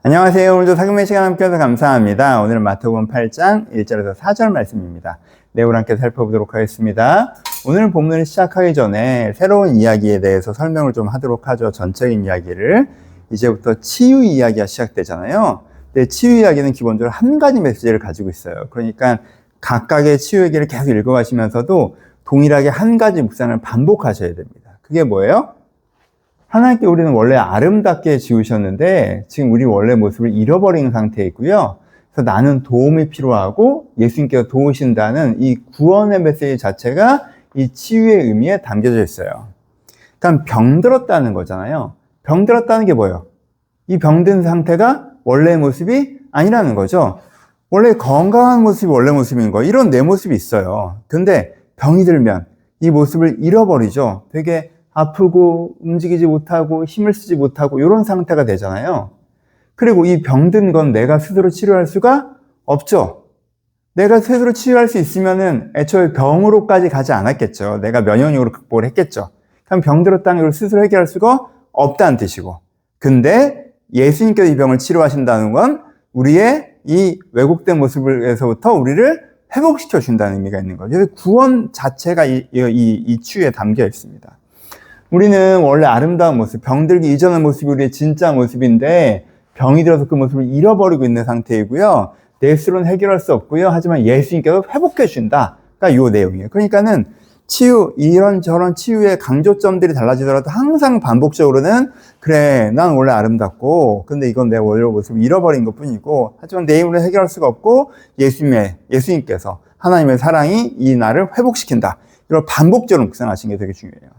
안녕하세요. 오늘도 사금의 시간 함께해서 감사합니다. 오늘은 마태복음 8장 1절에서 4절 말씀입니다. 내용을 함께 살펴보도록 하겠습니다. 오늘 본문을 시작하기 전에 새로운 이야기에 대해서 설명을 좀 하도록 하죠. 전적인 이야기를. 이제부터 치유 이야기가 시작되잖아요. 근데 치유 이야기는 기본적으로 한 가지 메시지를 가지고 있어요. 그러니까 각각의 치유 얘기를 계속 읽어가시면서도 동일하게 한 가지 묵상을 반복하셔야 됩니다. 그게 뭐예요? 하나님께 우리는 원래 아름답게 지으셨는데 지금 우리 원래 모습을 잃어버린 상태에 있고요. 그래서 나는 도움이 필요하고 예수님께서 도우신다는 이 구원의 메시지 자체가 이 치유의 의미에 담겨져 있어요. 그러니까 병들었다는 거잖아요. 병들었다는 게 뭐예요? 이 병든 상태가 원래의 모습이 아니라는 거죠. 원래 건강한 모습이 원래 모습인 거예요. 이런 내 모습이 있어요. 근데 병이 들면 이 모습을 잃어버리죠. 되게 아프고 움직이지 못하고 힘을 쓰지 못하고 이런 상태가 되잖아요. 그리고 이 병든 건 내가 스스로 치료할 수가 없죠. 내가 스스로 치료할 수 있으면은 애초에 병으로까지 가지 않았겠죠. 내가 면역력으로 극복을 했겠죠. 그럼 병들었다는 걸 스스로 해결할 수가 없다는 뜻이고. 근데 예수님께서 이 병을 치료하신다는 건 우리의 이 왜곡된 모습에서부터 우리를 회복시켜 준다는 의미가 있는 거죠. 그래서 구원 자체가 이 치유에 담겨 있습니다. 우리는 원래 아름다운 모습, 병들기 이전의 모습이 우리의 진짜 모습인데 병이 들어서 그 모습을 잃어버리고 있는 상태이고요. 내 스스로는 해결할 수 없고요. 하지만 예수님께서 회복해 준다가 이 내용이에요. 그러니까는 치유, 이런저런 치유의 강조점들이 달라지더라도 항상 반복적으로는 그래, 난 원래 아름답고 근데 이건 내 원래 모습을 잃어버린 것뿐이고 하지만 내 힘으로 해결할 수가 없고 예수님께서 하나님의 사랑이 이 나를 회복시킨다. 이걸 반복적으로 묵상하시는 게 되게 중요해요.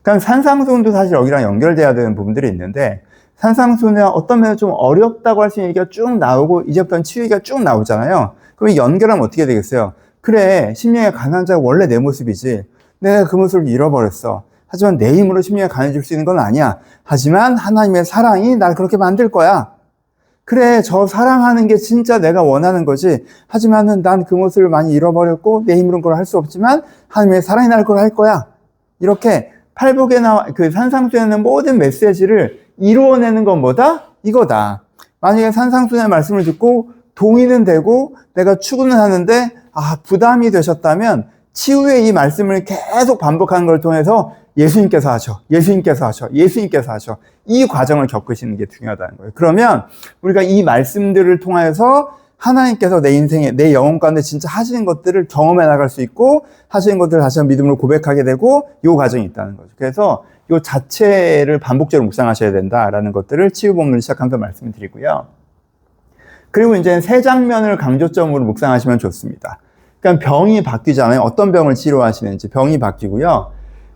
그러니까 산상수훈도 사실 여기랑 연결돼야 되는 부분들이 있는데 산상수훈은 어떤 면에서 좀 어렵다고 할 수 있는 얘기가 쭉 나오고 이제부터는 치유 얘기가 쭉 나오잖아요. 그럼 연결하면 어떻게 되겠어요? 그래, 심령이 가난한 자가 원래 내 모습이지. 내가 그 모습을 잃어버렸어. 하지만 내 힘으로 심령이 가난해질 수 있는 건 아니야. 하지만 하나님의 사랑이 날 그렇게 만들 거야. 그래, 저 사랑하는 게 진짜 내가 원하는 거지. 하지만은 난 그 모습을 많이 잃어버렸고 내 힘으로는 그걸 할 수 없지만 하나님의 사랑이 날 걸 할 거야. 이렇게 팔복에 나와 그 산상수훈에 있는 모든 메시지를 이루어내는 건 뭐다? 이거다. 만약에 산상수훈의 말씀을 듣고 동의는 되고 내가 추구는 하는데 부담이 되셨다면 치유의 이 말씀을 계속 반복하는 걸 통해서 예수님께서 하셔. 이 과정을 겪으시는 게 중요하다는 거예요. 그러면 우리가 이 말씀들을 통해서 하나님께서 내 인생에, 내 영혼 가운데 진짜 하시는 것들을 경험해 나갈 수 있고 하시는 것들을 다시 한번 믿음으로 고백하게 되고 이 과정이 있다는 거죠. 그래서 이 자체를 반복적으로 묵상하셔야 된다라는 것들을 치유 본문을 시작하면서 말씀을 드리고요. 그리고 이제 세 장면을 강조점으로 묵상하시면 좋습니다. 그러니까 병이 바뀌잖아요. 어떤 병을 치료하시는지 병이 바뀌고요.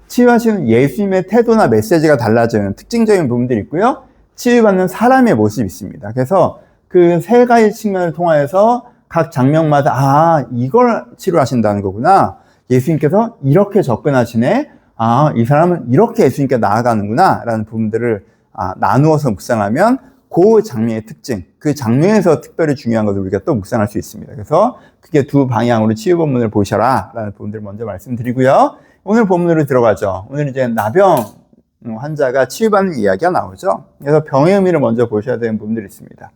치유하시는 예수님의 태도나 메시지가 달라지는 특징적인 부분들이 있고요. 치유받는 사람의 모습이 있습니다. 그래서 그 세 가지 측면을 통해서 각 장면마다 이걸 치료하신다는 거구나. 예수님께서 이렇게 접근하시네. 이 사람은 이렇게 예수님께 나아가는구나 라는 부분들을 나누어서 묵상하면 그 장면의 특징, 그 장면에서 특별히 중요한 것을 우리가 또 묵상할 수 있습니다. 그래서 그게 두 방향으로 치유 본문을 보셔라 라는 부분들을 먼저 말씀드리고요. 오늘 본문으로 들어가죠. 오늘 이제 나병 환자가 치유받는 이야기가 나오죠. 그래서 병의 의미를 먼저 보셔야 되는 부분들이 있습니다.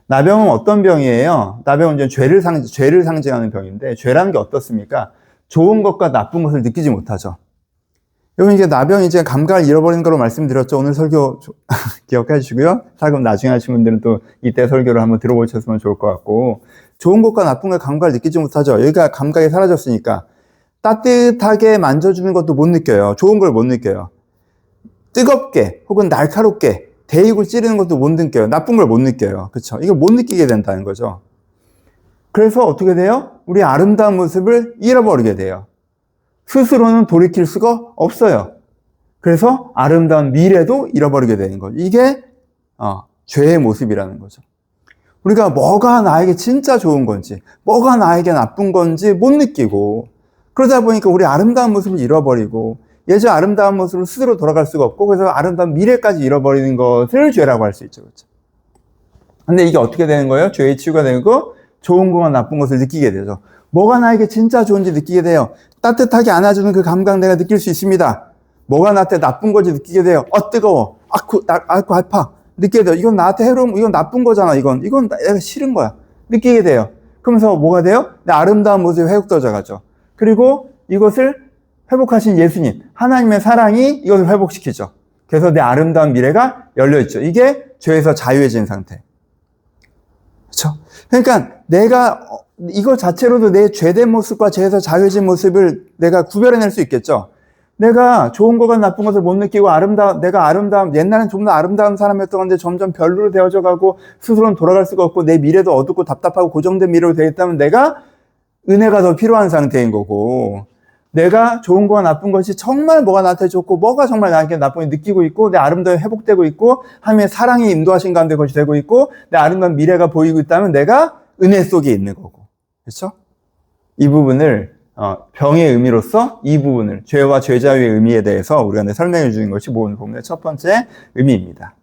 나병은 어떤 병이에요? 나병은 이제 죄를 상징하는 병인데, 죄라는 게 어떻습니까? 좋은 것과 나쁜 것을 느끼지 못하죠. 여러분, 이제 나병이 이제 감각을 잃어버리는 거로 말씀드렸죠. 오늘 설교 기억해 주시고요. 사금 나중에 하신 분들은 또 이때 설교를 한번 들어보셨으면 좋을 것 같고, 좋은 것과 나쁜 것의 감각을 느끼지 못하죠. 여기가 감각이 사라졌으니까. 따뜻하게 만져주는 것도 못 느껴요. 좋은 걸 못 느껴요. 뜨겁게 혹은 날카롭게 대입을 찌르는 것도 못 느껴요. 나쁜 걸 못 느껴요. 그렇죠? 이걸 못 느끼게 된다는 거죠. 그래서 어떻게 돼요? 우리 아름다운 모습을 잃어버리게 돼요. 스스로는 돌이킬 수가 없어요. 그래서 아름다운 미래도 잃어버리게 되는 거죠. 이게 죄의 모습이라는 거죠. 우리가 뭐가 나에게 진짜 좋은 건지, 뭐가 나에게 나쁜 건지 못 느끼고, 그러다 보니까 우리 아름다운 모습을 잃어버리고 예전 아름다운 모습을 스스로 돌아갈 수가 없고 그래서 아름다운 미래까지 잃어버리는 것을 죄라고 할 수 있죠. 그렇죠? 근데 이게 어떻게 되는 거예요? 죄의 치유가 되고 좋은 것과 나쁜 것을 느끼게 되죠. 뭐가 나에게 진짜 좋은지 느끼게 돼요. 따뜻하게 안아주는 그 감각 내가 느낄 수 있습니다. 뭐가 나한테 나쁜 건지 느끼게 돼요. 뜨거워. 아파. 느끼게 돼요. 이건 나한테 해로운, 이건 나쁜 거잖아. 이건 내가 싫은 거야. 느끼게 돼요. 그러면서 뭐가 돼요? 내 아름다운 모습이 회복되어져 가죠. 그리고 이것을 회복하신 예수님, 하나님의 사랑이 이것을 회복시키죠. 그래서 내 아름다운 미래가 열려있죠. 이게 죄에서 자유해진 상태. 그렇죠? 그러니까 내가 이거 자체로도 내 죄된 모습과 죄에서 자유해진 모습을 내가 구별해낼 수 있겠죠. 내가 좋은 것과 나쁜 것을 못 느끼고 내가 아름다운, 옛날엔 좀 더 아름다운 사람이었던 건데 점점 별로로 되어져 가고 스스로는 돌아갈 수가 없고 내 미래도 어둡고 답답하고 고정된 미래로 되겠다면 내가 은혜가 더 필요한 상태인 거고, 내가 좋은 거와 나쁜 것이 정말 뭐가 나한테 좋고 뭐가 정말 나에게 나쁘게 느끼고 있고 내 아름다움이 회복되고 있고 하나님의 사랑이 인도하신 가운데 그것이 되고 있고 내 아름다운 미래가 보이고 있다면 내가 은혜 속에 있는 거고. 그렇죠? 이 부분을 병의 의미로서 이 부분을 죄와 죄자유의 의미에 대해서 우리가 설명해 주는 것이 오늘 본문의 첫 번째 의미입니다.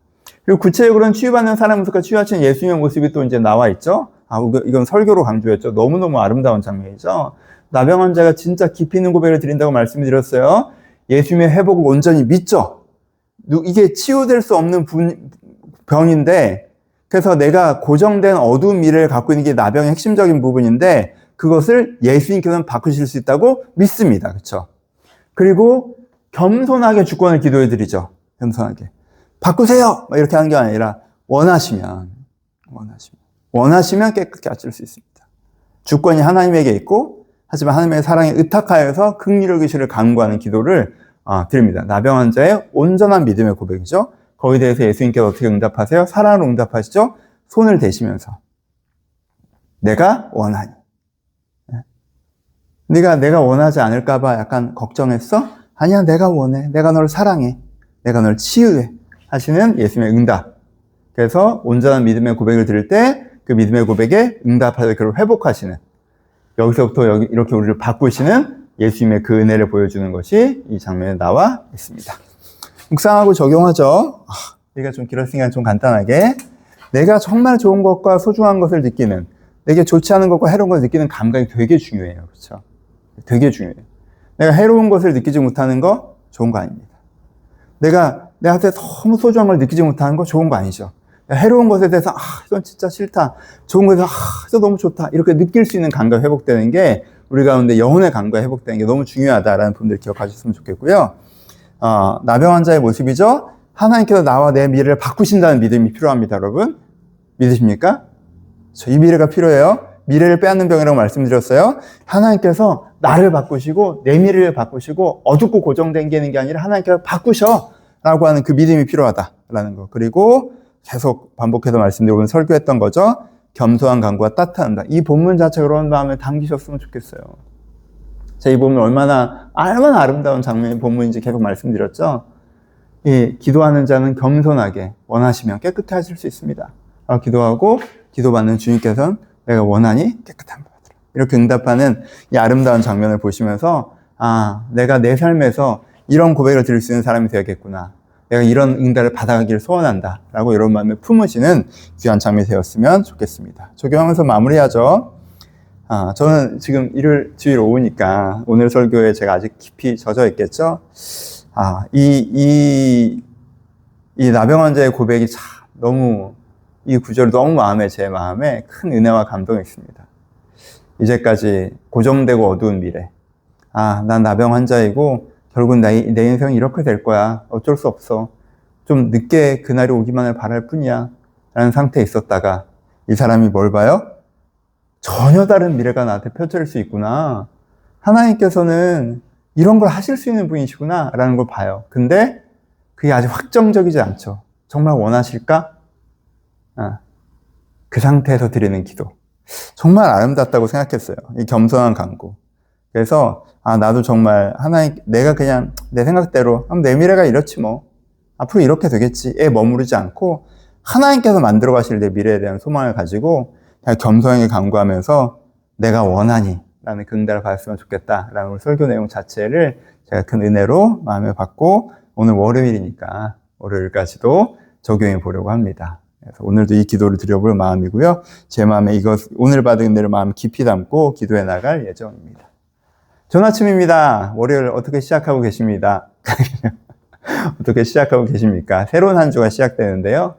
그리고 구체적으로는 치유받는 사람 모습과 치유하신 예수님의 모습이 또 이제 나와 있죠. 이건 설교로 강조했죠. 너무너무 아름다운 장면이죠. 나병 환자가 진짜 깊이 있는 고백을 드린다고 말씀드렸어요. 예수님의 회복을 온전히 믿죠. 이게 치유될 수 없는 병인데, 그래서 내가 고정된 어두운 미래를 갖고 있는 게 나병의 핵심적인 부분인데 그것을 예수님께서는 바꾸실 수 있다고 믿습니다. 그렇죠? 그리고 겸손하게 주권을 기도해 드리죠. 겸손하게. 바꾸세요! 이렇게 하는 게 아니라 원하시면 깨끗게 하실 수 있습니다. 주권이 하나님에게 있고, 하지만 하나님의 사랑에 의탁하여서 긍휼을 여기시를 간구하는 기도를 드립니다. 나병 환자의 온전한 믿음의 고백이죠. 거기에 대해서 예수님께서 어떻게 응답하세요? 사랑으로 응답하시죠. 손을 대시면서 내가 원하니. 내가 원하지 않을까 봐 약간 걱정했어? 아니야, 내가 원해. 내가 너를 사랑해. 내가 너를 치유해. 하시는 예수님의 응답. 그래서 온전한 믿음의 고백을 드릴 때 그 믿음의 고백에 응답하여 그를 회복하시는, 여기서부터 이렇게 우리를 바꾸시는 예수님의 그 은혜를 보여주는 것이 이 장면에 나와 있습니다. 묵상하고 적용하죠. 얘가 좀 길었으니까 좀 간단하게. 내가 정말 좋은 것과 소중한 것을 느끼는, 내게 좋지 않은 것과 해로운 것을 느끼는 감각이 되게 중요해요. 그렇죠? 되게 중요해요. 내가 해로운 것을 느끼지 못하는 거 좋은 거 아닙니다. 내가 내한테 너무 소중한 걸 느끼지 못하는 거 좋은 거 아니죠. 해로운 것에 대해서 이건 진짜 싫다. 좋은 것에 대해서 이거 너무 좋다. 이렇게 느낄 수 있는 감각이 회복되는 게 우리 가운데 영혼의 감각이 회복되는 게 너무 중요하다라는 분들 기억하셨으면 좋겠고요. 나병 환자의 모습이죠. 하나님께서 나와 내 미래를 바꾸신다는 믿음이 필요합니다. 여러분 믿으십니까? 이 미래가 필요해요. 미래를 빼앗는 병이라고 말씀드렸어요. 하나님께서 나를 바꾸시고 내 미래를 바꾸시고 어둡고 고정된 게 있는 게 아니라 하나님께서 바꾸셔 라고 하는 그 믿음이 필요하다라는 거. 그리고 계속 반복해서 말씀드리고 설교했던 거죠. 겸손한 간구와 따뜻한 응답. 이 본문 자체가 그런 마음에 담기셨으면 좋겠어요. 제가 이 본문 얼마나 아름다운 장면의 본문인지 계속 말씀드렸죠. 기도하는 자는 겸손하게 원하시면 깨끗해 하실 수 있습니다. 기도하고 기도받는 주님께서는 내가 원하니 깨끗함을 받으라. 이렇게 응답하는 이 아름다운 장면을 보시면서 내가 내 삶에서 이런 고백을 드릴 수 있는 사람이 되어야겠구나. 내가 이런 응답을 받아가기를 소원한다. 라고 이런 마음을 품으시는 귀한 장면이 되었으면 좋겠습니다. 적용하면서 마무리하죠. 저는 지금 일요일 주일 오후니까 오늘 설교에 제가 아직 깊이 젖어 있겠죠. 이 나병 환자의 고백이 참 너무, 이 구절이 너무 제 마음에 큰 은혜와 감동이 있습니다. 이제까지 고정되고 어두운 미래. 난 나병 환자이고 결국 내 인생은 이렇게 될 거야. 어쩔 수 없어. 좀 늦게 그날이 오기만을 바랄 뿐이야. 라는 상태에 있었다가 이 사람이 뭘 봐요? 전혀 다른 미래가 나한테 펼쳐질 수 있구나. 하나님께서는 이런 걸 하실 수 있는 분이시구나. 라는 걸 봐요. 근데 그게 아직 확정적이지 않죠. 정말 원하실까? 그 상태에서 드리는 기도. 정말 아름답다고 생각했어요. 이 겸손한 간구. 그래서 나도 정말 내가 그냥 내 생각대로 내 미래가 이렇지 뭐 앞으로 이렇게 되겠지에 머무르지 않고 하나님께서 만들어 가실 내 미래에 대한 소망을 가지고 그냥 겸손하게 간구하면서 내가 원하니 라는 그 응답을 받았으면 좋겠다라는 설교 내용 자체를 제가 큰 은혜로 마음에 받고 오늘 월요일이니까 월요일까지도 적용해 보려고 합니다. 그래서 오늘도 이 기도를 드려볼 마음이고요. 제 마음에 오늘 받은 은혜를 마음 깊이 담고 기도해 나갈 예정입니다. 좋은 아침입니다. 월요일 어떻게 시작하고 계십니다? 어떻게 시작하고 계십니까? 새로운 한 주가 시작되는데요.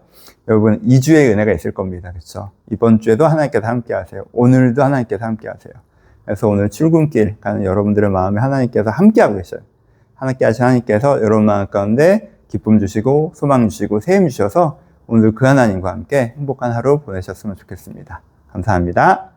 여러분 2주의 은혜가 있을 겁니다. 그렇죠? 이번 주에도 하나님께서 함께 하세요. 오늘도 하나님께서 함께 하세요. 그래서 오늘 출근길 가는 여러분들의 마음에 하나님께서 함께 하고 계셔요. 함께 하신 하나님께서 여러분 마음 가운데 기쁨 주시고 소망 주시고 세임 주셔서 오늘 그 하나님과 함께 행복한 하루 보내셨으면 좋겠습니다. 감사합니다.